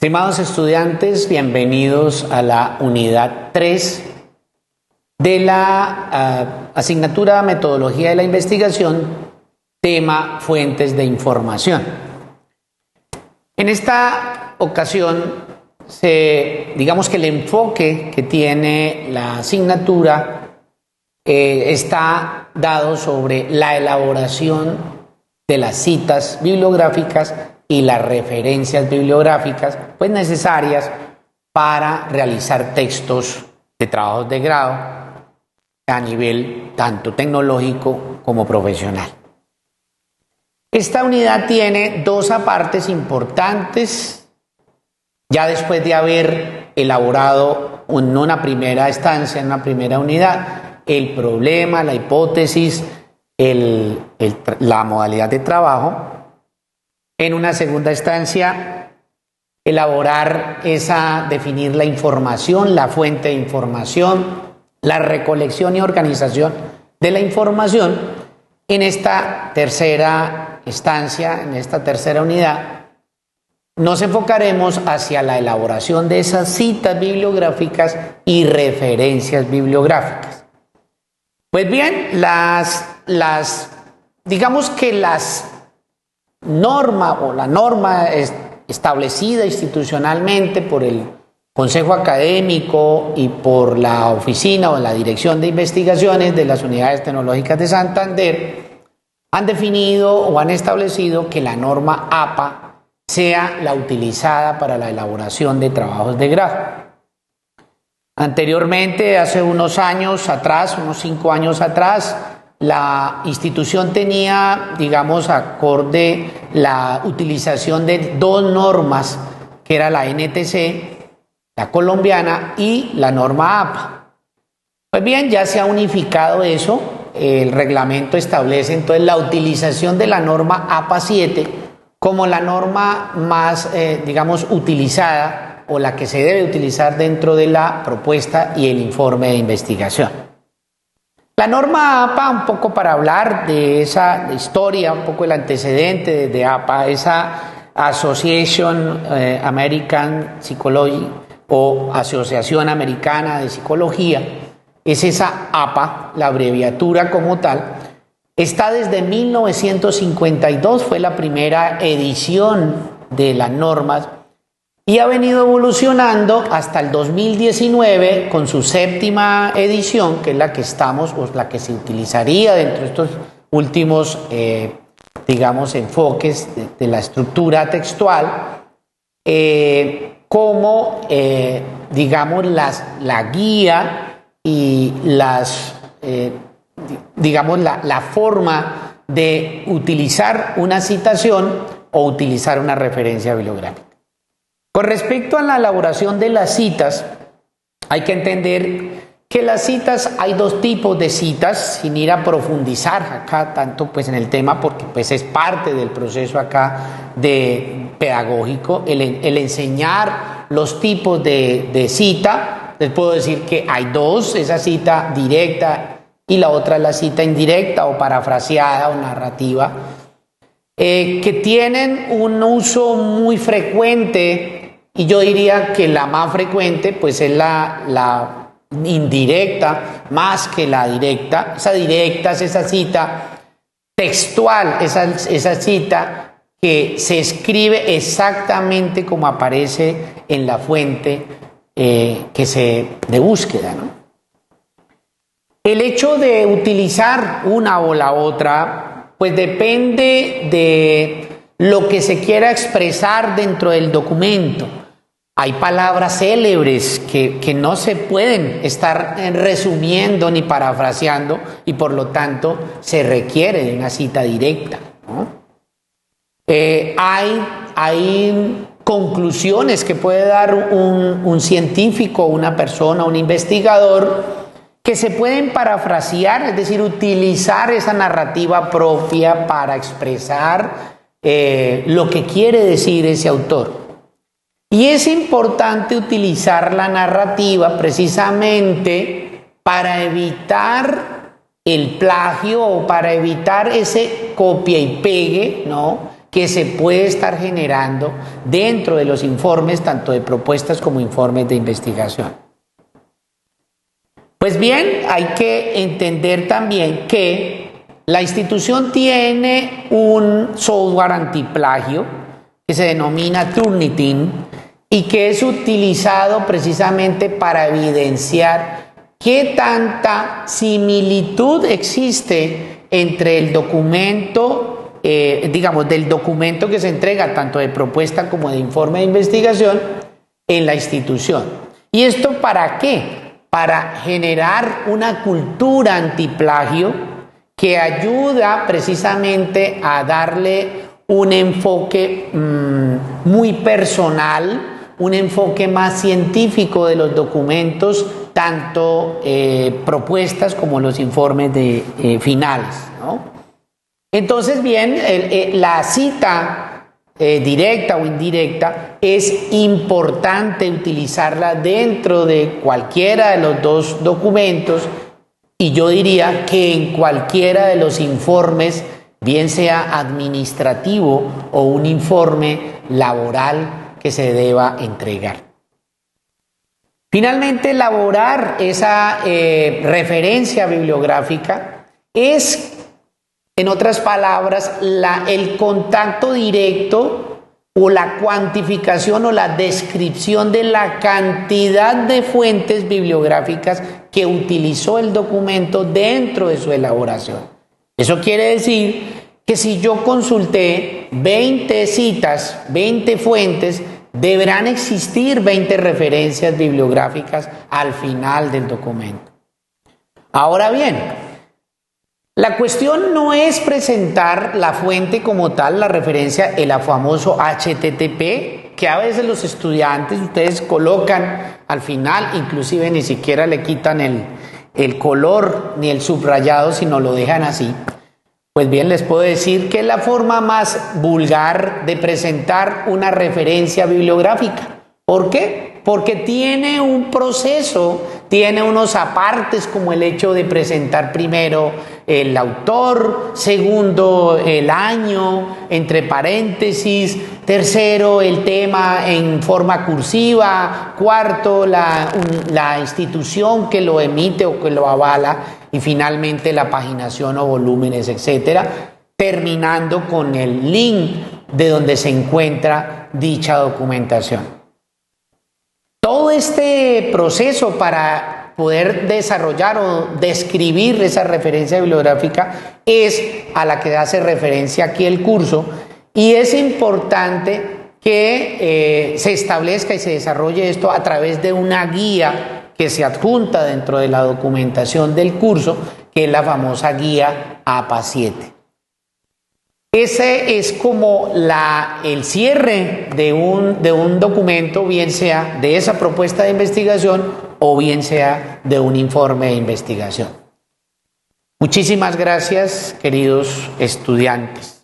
Estimados estudiantes, bienvenidos a la unidad 3 de la asignatura Metodología de la Investigación, tema Fuentes de Información. En esta ocasión, digamos que el enfoque que tiene la asignatura está dado sobre la elaboración de las citas bibliográficas y las referencias bibliográficas pues necesarias para realizar textos de trabajos de grado a nivel tanto tecnológico como profesional. Esta unidad tiene dos apartes importantes. Ya después de haber elaborado en una primera estancia, en una primera unidad, el problema, la hipótesis, la modalidad de trabajo. En una segunda instancia, definir la información, la fuente de información, la recolección y organización de la información. En esta tercera instancia, en esta tercera unidad, nos enfocaremos hacia la elaboración de esas citas bibliográficas y referencias bibliográficas. Pues bien, digamos que las la norma establecida institucionalmente por el Consejo Académico y por la Oficina o la Dirección de Investigaciones de las Unidades Tecnológicas de Santander han definido o han establecido que la norma APA sea la utilizada para la elaboración de trabajos de grado. Anteriormente, hace unos años atrás, unos 5 años atrás, la institución tenía, digamos, acorde la utilización de dos normas, que era la NTC, la colombiana, y la norma APA. Pues bien, ya se ha unificado eso. El reglamento establece entonces la utilización de la norma APA 7 como la norma más, digamos, utilizada o la que se debe utilizar dentro de la propuesta y el informe de investigación. La norma APA, un poco para hablar de esa historia, un poco el antecedente de APA, esa Association American Psychology o Asociación Americana de Psicología, es esa APA, la abreviatura como tal, está desde 1952, fue la primera edición de las normas y ha venido evolucionando hasta el 2019 con su séptima edición, que es la que estamos, o la que se utilizaría dentro de estos últimos, digamos, enfoques de la estructura textual, como, digamos, la guía y digamos, la forma de utilizar una citación o utilizar una referencia bibliográfica. Con respecto a la elaboración de las citas, hay que entender que las citas, hay dos tipos de citas, sin ir a profundizar acá tanto pues en el tema, porque pues es parte del proceso acá de pedagógico, el enseñar los tipos de cita. Les puedo decir que hay dos, esa cita directa y la otra es la cita indirecta o parafraseada o narrativa, que tienen un uso muy frecuente. Y yo diría que la más frecuente pues es la indirecta más que la directa. Esa directa es esa cita textual, esa cita que se escribe exactamente como aparece en la fuente de búsqueda, ¿no? El hecho de utilizar una o la otra pues depende de lo que se quiera expresar dentro del documento. Hay palabras célebres que no se pueden estar resumiendo ni parafraseando y por lo tanto se requiere de una cita directa, ¿no? Hay conclusiones que puede dar un científico, una persona, un investigador, que se pueden parafrasear, es decir, utilizar esa narrativa propia para expresar lo que quiere decir ese autor. Y es importante utilizar la narrativa precisamente para evitar el plagio o para evitar ese copia y pegue, ¿no?, que se puede estar generando dentro de los informes, tanto de propuestas como informes de investigación. Pues bien, hay que entender también que la institución tiene un software antiplagio que se denomina Turnitin y que es utilizado precisamente para evidenciar qué tanta similitud existe entre el documento, del documento que se entrega tanto de propuesta como de informe de investigación en la institución. ¿Y esto para qué? Para generar una cultura antiplagio que ayuda precisamente a darle un enfoque muy personal, un enfoque más científico de los documentos, tanto propuestas como los informes finales, ¿no? Entonces, bien, la cita directa o indirecta es importante utilizarla dentro de cualquiera de los dos documentos y yo diría que en cualquiera de los informes, bien sea administrativo o un informe laboral que se deba entregar. Finalmente, elaborar esa referencia bibliográfica es, en otras palabras, el contacto directo o la cuantificación o la descripción de la cantidad de fuentes bibliográficas que utilizó el documento dentro de su elaboración. Eso quiere decir que si yo consulté 20 citas, 20 fuentes, deberán existir 20 referencias bibliográficas al final del documento. Ahora bien, la cuestión no es presentar la fuente como tal, la referencia, el famoso HTTP, que a veces los estudiantes, ustedes colocan al final, inclusive ni siquiera le quitan el color ni el subrayado, sino lo dejan así. Pues bien, les puedo decir que es la forma más vulgar de presentar una referencia bibliográfica. ¿Por qué? Porque tiene un proceso, tiene unos apartes como el hecho de presentar primero el autor, segundo el año, entre paréntesis, tercero el tema en forma cursiva, cuarto la institución que lo emite o que lo avala y finalmente la paginación o volúmenes, etcétera, terminando con el link de donde se encuentra dicha documentación. Todo este proceso para poder desarrollar o describir esa referencia bibliográfica es a la que hace referencia aquí el curso y es importante que se establezca y se desarrolle esto a través de una guía que se adjunta dentro de la documentación del curso, que es la famosa guía APA 7. Ese es como el cierre de un documento, bien sea de esa propuesta de investigación o bien sea de un informe de investigación. Muchísimas gracias, queridos estudiantes.